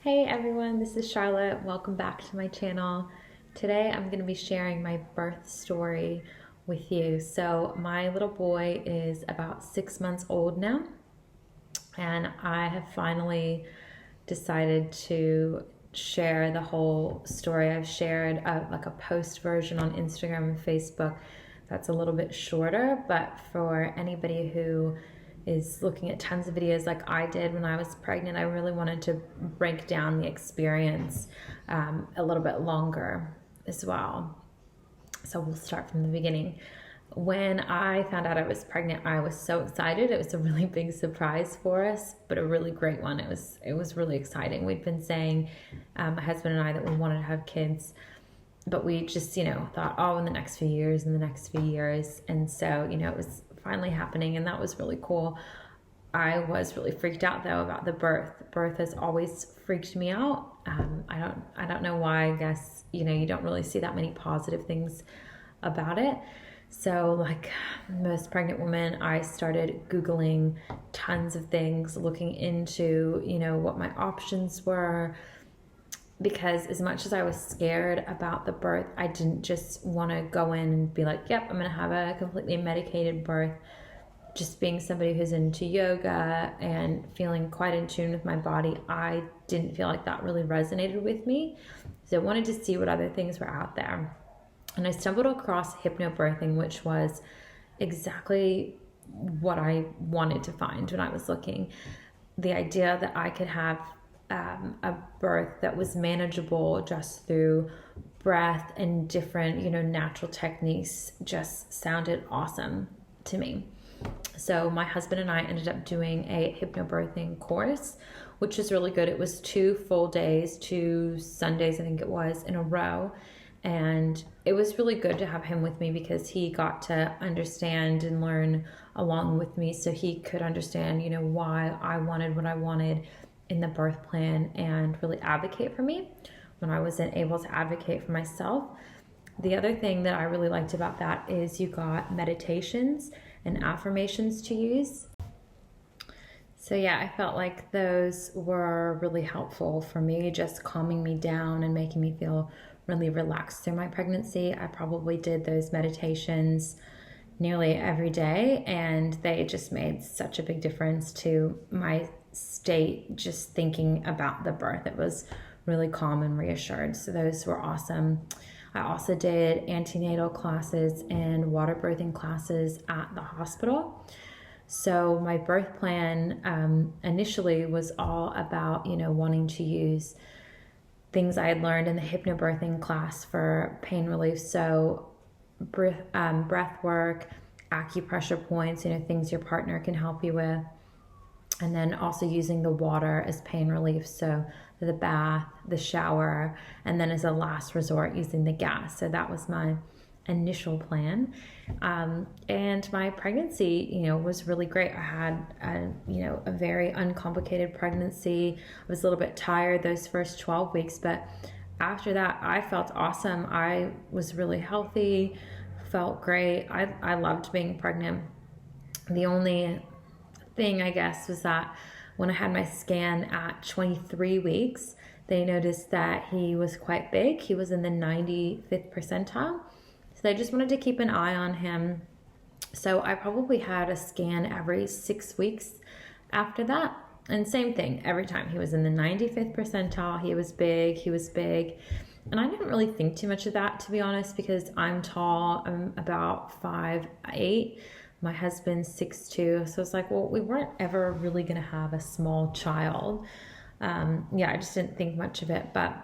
Hey everyone, this is Charlotte. Welcome back to my channel. Today I'm going to be sharing my birth story with you. So my little boy is about 6 months old now, and I have finally decided to share the whole story. I've shared like a post version on Instagram and Facebook that's a little bit shorter, but for anybody who is looking at tons of videos like I did when I was pregnant, I really wanted to break down the experience a little bit longer as well. So we'll start from the beginning. When I found out I was pregnant, I was so excited. It was a really big surprise for us, but a really great one. It was really exciting. We'd been saying, my husband and I, that we wanted to have kids, but we just, thought, oh, in the next few years, And so, it was finally happening, and that was really cool. I was really freaked out though about the birth. Birth has always freaked me out. I don't know why. I guess, you don't really see that many positive things about it. So like most pregnant women, I started Googling tons of things, looking into, what my options were, because as much as I was scared about the birth, I didn't just want to go in and be like, yep, I'm going to have a completely medicated birth. Just being somebody who's into yoga and feeling quite in tune with my body, I didn't feel like that really resonated with me. So I wanted to see what other things were out there. And I stumbled across hypnobirthing, which was exactly what I wanted to find when I was looking. The idea that I could have a birth that was manageable just through breath and different, natural techniques just sounded awesome to me. So my husband and I ended up doing a hypnobirthing course, which was really good. It was 2 full days, 2 Sundays, I think it was, in a row. And it was really good to have him with me because he got to understand and learn along with me, so he could understand, why I wanted what I wanted in the birth plan and really advocate for me when I wasn't able to advocate for myself. The other thing that I really liked about that is you got meditations and affirmations to use. So yeah, I felt like those were really helpful for me, just calming me down and making me feel really relaxed through my pregnancy. I probably did those meditations nearly every day, and they just made such a big difference to my state just thinking about the birth. It was really calm and reassured. So those were awesome. I also did antenatal classes and water birthing classes at the hospital. So my birth plan initially was all about, wanting to use things I had learned in the hypnobirthing class for pain relief. So breath work, acupressure points, things your partner can help you with. And then also using the water as pain relief. So the bath, the shower, and then as a last resort, using the gas. So that was my initial plan. And my pregnancy, was really great. I had, a very uncomplicated pregnancy. I was a little bit tired those first 12 weeks, but after that, I felt awesome. I was really healthy, felt great. I loved being pregnant. The only thing, I guess, was that when I had my scan at 23 weeks, they noticed that he was quite big. He was in the 95th percentile. So they just wanted to keep an eye on him. So I probably had a scan every 6 weeks after that. And same thing, every time he was in the 95th percentile, he was big. And I didn't really think too much of that, to be honest, because I'm tall. I'm about 5'8". My husband's 6'2", so it's like, well, we weren't ever really going to have a small child. I just didn't think much of it. But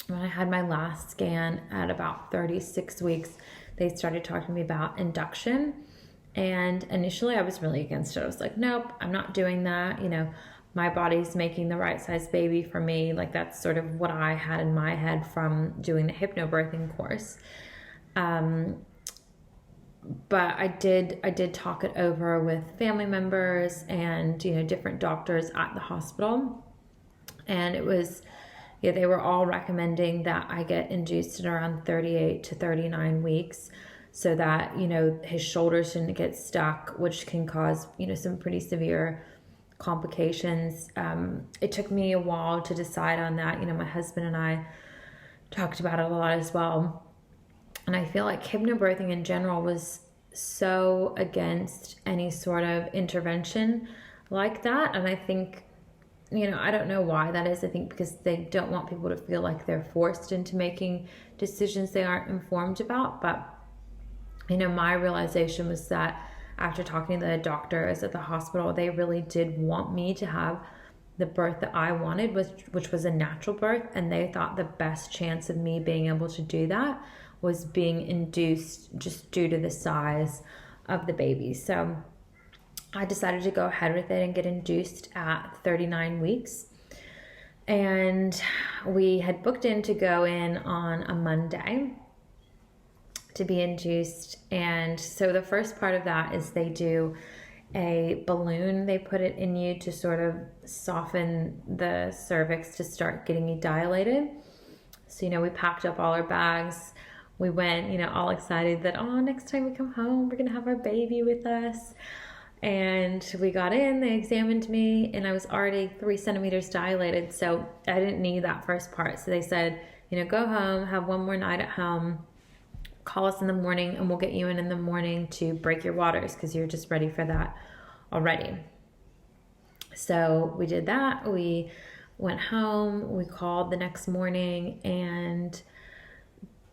when I had my last scan at about 36 weeks, they started talking to me about induction. And initially I was really against it. I was like, nope, I'm not doing that. My body's making the right size baby for me. Like, that's sort of what I had in my head from doing the hypnobirthing course. But I did talk it over with family members and, different doctors at the hospital. And it was, they were all recommending that I get induced at around 38 to 39 weeks so that, his shoulders didn't get stuck, which can cause, some pretty severe complications. It took me a while to decide on that. My husband and I talked about it a lot as well. And I feel like hypnobirthing in general was so against any sort of intervention like that. And I think, I don't know why that is. I think because they don't want people to feel like they're forced into making decisions they aren't informed about. But, my realization was that after talking to the doctors at the hospital, they really did want me to have the birth that I wanted, which was a natural birth. And they thought the best chance of me being able to do that was being induced just due to the size of the baby. So I decided to go ahead with it and get induced at 39 weeks. And we had booked in to go in on a Monday to be induced. And so the first part of that is they do a balloon. They put it in you to sort of soften the cervix to start getting you dilated. So, we packed up all our bags. We went, all excited that, next time we come home, we're going to have our baby with us. And we got in, they examined me, and I was already 3 centimeters dilated. So I didn't need that first part. So they said, go home, have one more night at home, call us in the morning, and we'll get you in the morning to break your waters because you're just ready for that already. So we did that. We went home. We called the next morning, and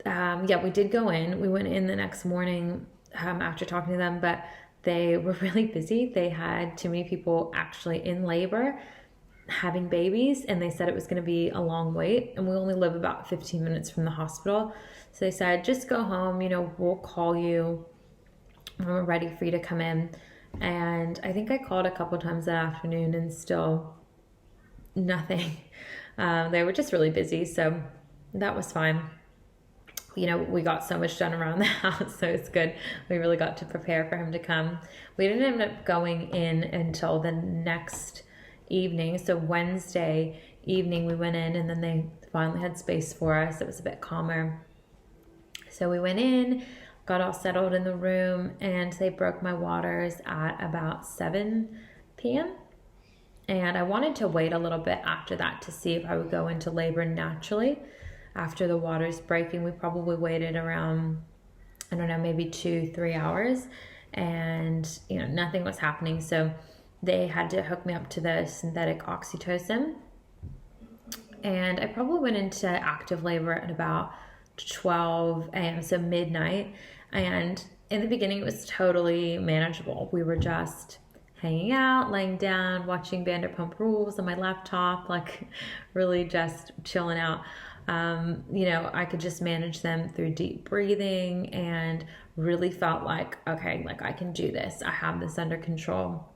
we did go in. We went in the next morning after talking to them, but they were really busy. They had too many people actually in labor having babies, and they said it was going to be a long wait, and we only live about 15 minutes from the hospital. So they said, just go home, we'll call you when we're ready for you to come in. And I think I called a couple times that afternoon and still nothing. They were just really busy, so that was fine. We got so much done around the house, so it's good. We really got to prepare for him to come. We didn't end up going in until the next evening. So Wednesday evening we went in, and then they finally had space for us. It was a bit calmer. So we went in, got all settled in the room, and they broke my waters at about 7 p.m. And I wanted to wait a little bit after that to see if I would go into labor naturally. After the waters breaking, we probably waited around, maybe 2-3 hours, and nothing was happening. So they had to hook me up to the synthetic oxytocin, and I probably went into active labor at about 12 a.m., so midnight. And in the beginning, it was totally manageable. We were just hanging out, laying down, watching Vanderpump Rules on my laptop, really just chilling out. I could just manage them through deep breathing, and really felt like, okay, I can do this. I have this under control.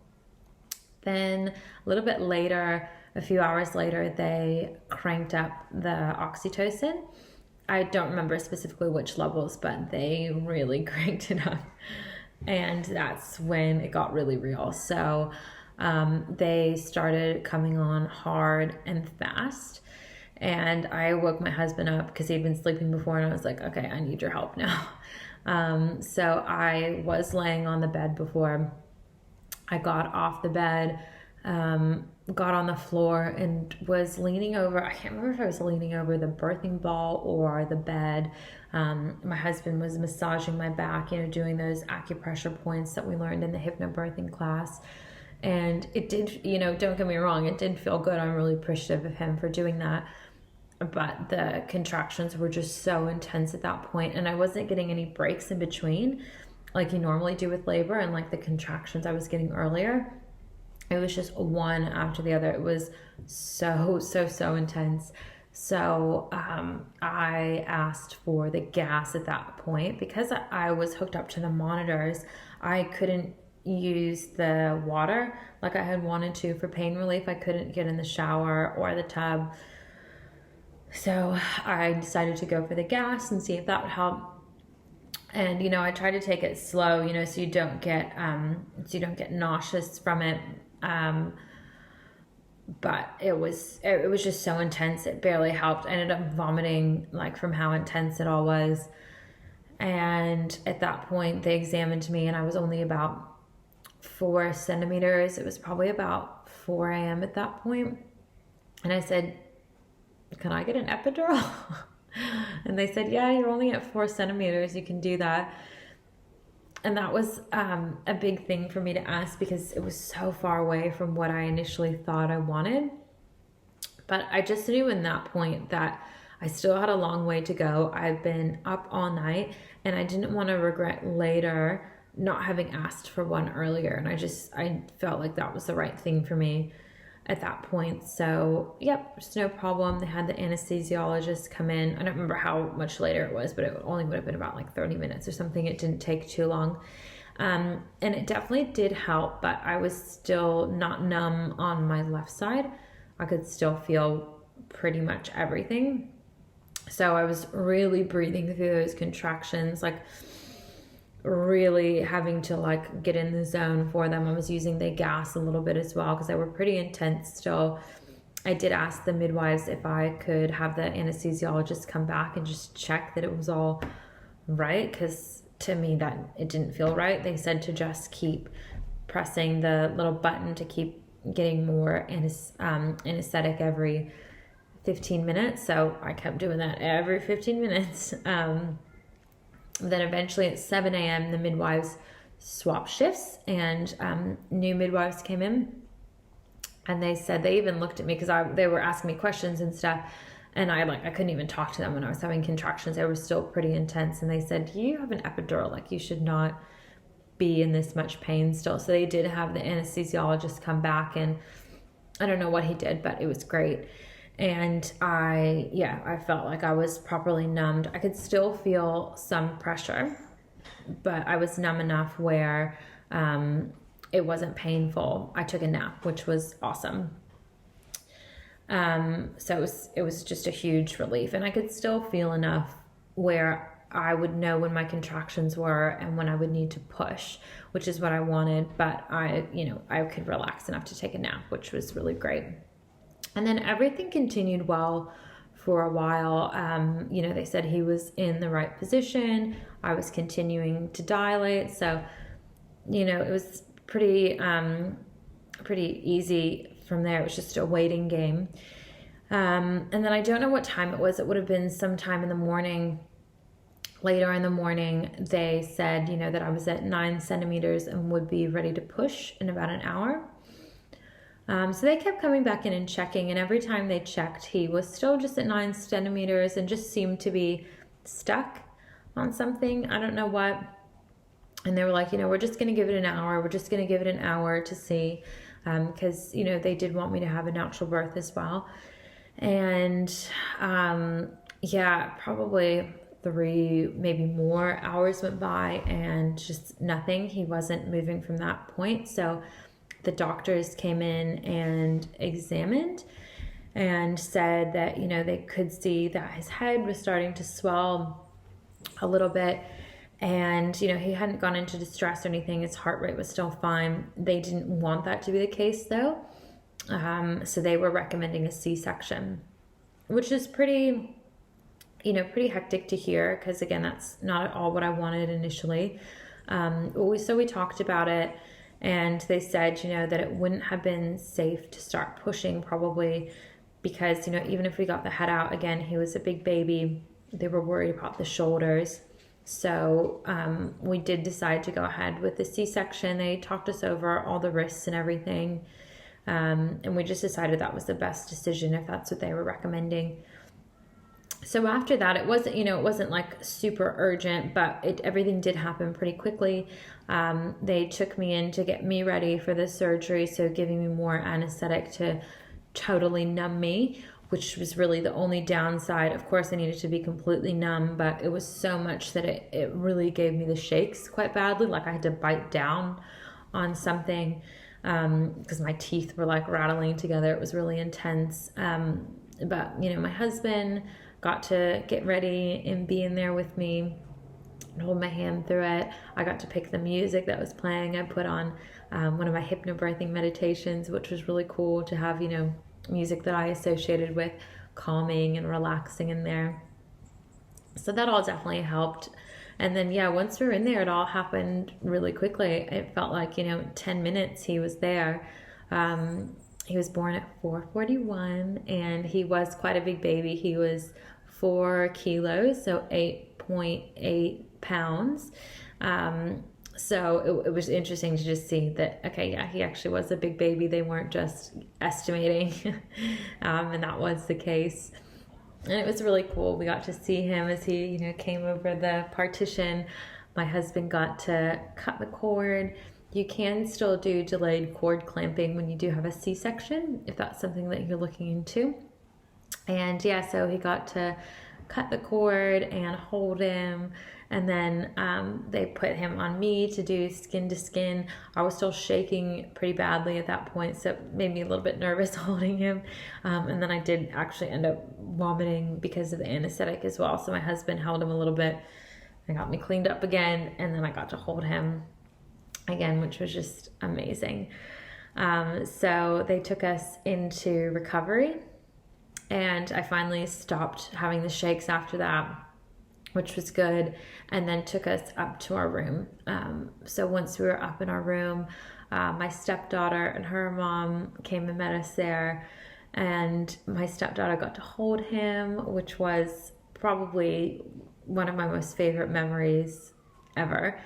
Then a little bit later, a few hours later, they cranked up the oxytocin. I don't remember specifically which levels, but they really cranked it up. And that's when it got really real. So they started coming on hard and fast. And I woke my husband up because he'd been sleeping before, and I was like, okay, I need your help now. So I was laying on the bed before. I got off the bed, got on the floor, and was leaning over. I can't remember if I was leaning over the birthing ball or the bed. My husband was massaging my back, doing those acupressure points that we learned in the hypnobirthing class. And it did, don't get me wrong, it did feel good. I'm really appreciative of him for doing that. But the contractions were just so intense at that point, and I wasn't getting any breaks in between like you normally do with labor, and the contractions I was getting earlier. It was just one after the other. It was so intense. So I asked for the gas at that point. Because I was hooked up to the monitors, I couldn't use the water like I had wanted to for pain relief. I couldn't get in the shower or the tub. So I decided to go for the gas and see if that would help. And I tried to take it slow, so you don't get nauseous from it. But it was just so intense. It barely helped. I ended up vomiting from how intense it all was. And at that point they examined me, and I was only about 4 centimeters. It was probably about 4 a.m. at that point. And I said, can I get an epidural? And they said, yeah, you're only at 4 centimeters. You can do that. And that was a big thing for me to ask because it was so far away from what I initially thought I wanted. But I just knew in that point that I still had a long way to go. I've been up all night and I didn't want to regret later not having asked for one earlier. And I felt like that was the right thing for me at that point. So yep, there's no problem. They had the anesthesiologist come in. I don't remember how much later it was, but it only would have been about like 30 minutes or something. It didn't take too long. And it definitely did help, but I was still not numb on my left side. I could still feel pretty much everything. So I was really breathing through those contractions, like really having to like get in the zone for them. I was using the gas a little bit as well because they were pretty intense still. I did ask the midwives if I could have the anesthesiologist come back and just check that it was all right, because to me that it didn't feel right. They said to just keep pressing the little button to keep getting more anesthetic every 15 minutes. So I kept doing that every 15 minutes. Then eventually at 7 a.m. the midwives swapped shifts and new midwives came in, and they said, they even looked at me because they were asking me questions and stuff, and I couldn't even talk to them when I was having contractions. They were still pretty intense, and they said, you have an epidural, like you should not be in this much pain still. So they did have the anesthesiologist come back, and I don't know what he did, but it was great. And I felt like I was properly numbed. I could still feel some pressure, but I was numb enough where it wasn't painful. I took a nap, which was awesome. So it was just a huge relief, and I could still feel enough where I would know when my contractions were and when I would need to push, which is what I wanted. But I could relax enough to take a nap, which was really great. And then everything continued well for a while. They said he was in the right position. I was continuing to dilate. So, it was pretty easy from there. It was just a waiting game. And then I don't know what time it was. It would have been sometime in the morning. Later in the morning, they said, that I was at 9 centimeters and would be ready to push in about an hour. So they kept coming back in and checking, and every time they checked, he was still just at 9 centimeters and just seemed to be stuck on something. I don't know what. And they were like, we're just going to give it an hour. We're just going to give it an hour to see, because, they did want me to have a natural birth as well. And probably 3, maybe more hours went by and just nothing. He wasn't moving from that point. So the doctors came in and examined and said that, they could see that his head was starting to swell a little bit. And, he hadn't gone into distress or anything. His heart rate was still fine. They didn't want that to be the case though. So they were recommending a C-section, which is pretty hectic to hear, because again, that's not at all what I wanted initially. So we talked about it, and they said, that it wouldn't have been safe to start pushing probably because, even if we got the head out, again, he was a big baby. They were worried about the shoulders. So we did decide to go ahead with the C-section. They talked us over all the risks and everything. And we just decided that was the best decision if that's what they were recommending. So after that, it wasn't like super urgent, but everything did happen pretty quickly. They took me in to get me ready for the surgery, so giving me more anesthetic to totally numb me, which was really the only downside. Of course, I needed to be completely numb, but it was so much that it really gave me the shakes quite badly. Like I had to bite down on something because my teeth were like rattling together. It was really intense. But, my husband got to get ready and be in there with me and hold my hand through it. I got to pick the music that was playing. I put on one of my hypnobirthing meditations, which was really cool to have, music that I associated with calming and relaxing in there. So that all definitely helped. And then, yeah, once we were in there, it all happened really quickly. It felt like, 10 minutes he was there. He was born at 4:41, and he was quite a big baby. He was 4 kilos, so 8.8 pounds. So it was interesting to just see that, okay, yeah, he actually was a big baby. They weren't just estimating, and that was the case. And it was really cool. We got to see him as he, came over the partition. My husband got to cut the cord. You can still do delayed cord clamping when you do have a C-section, if that's something that you're looking into. And yeah, so he got to cut the cord and hold him. And then they put him on me to do skin to skin. I was still shaking pretty badly at that point, so it made me a little bit nervous holding him. And then I did actually end up vomiting because of the anesthetic as well. So my husband held him a little bit and got me cleaned up again. And then I got to hold him again, which was just amazing. So they took us into recovery, and I finally stopped having the shakes after that, which was good, and then took us up to our room. So once we were up in our room, my stepdaughter and her mom came and met us there, and my stepdaughter got to hold him, which was probably one of my most favorite memories ever.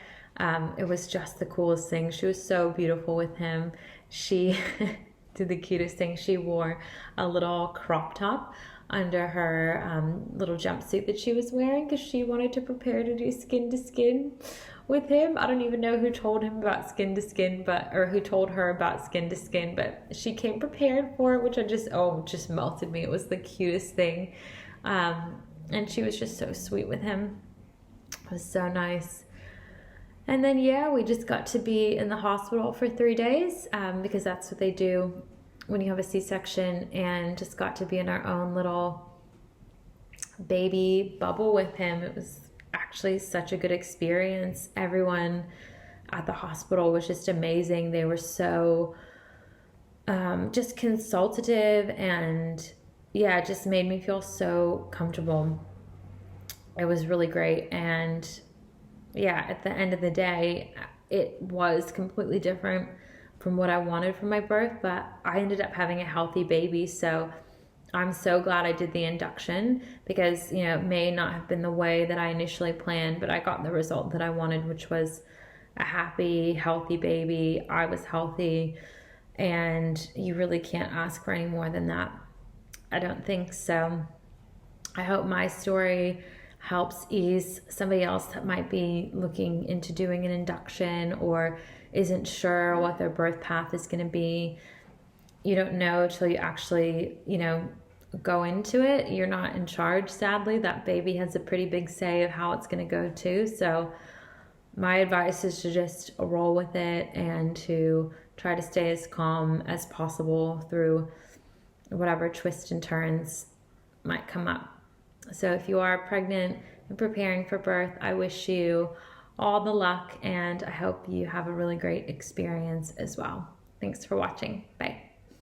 It was just the coolest thing. She was so beautiful with him. She did the cutest thing. She wore a little crop top under her little jumpsuit that she was wearing because she wanted to prepare to do skin to skin with him. I don't even know who told him about skin to skin, or who told her about skin to skin, but she came prepared for it, which just melted me. It was the cutest thing. And she was just so sweet with him. It was so nice. And then, yeah, we just got to be in the hospital for 3 days because that's what they do when you have a C-section, and just got to be in our own little baby bubble with him. It was actually such a good experience. Everyone at the hospital was just amazing. They were so just consultative, and yeah, it just made me feel so comfortable. It was really great. And yeah, at the end of the day, it was completely different from what I wanted from my birth, but I ended up having a healthy baby. So I'm so glad I did the induction because, it may not have been the way that I initially planned, but I got the result that I wanted, which was a happy, healthy baby. I was healthy, and you really can't ask for any more than that. I don't think so. I hope my story helps ease somebody else that might be looking into doing an induction or isn't sure what their birth path is going to be. You don't know till you actually, go into it. You're not in charge, sadly. That baby has a pretty big say of how it's going to go too. So my advice is to just roll with it and to try to stay as calm as possible through whatever twists and turns might come up. So if you are pregnant and preparing for birth, I wish you all the luck, and I hope you have a really great experience as well. Thanks for watching. Bye.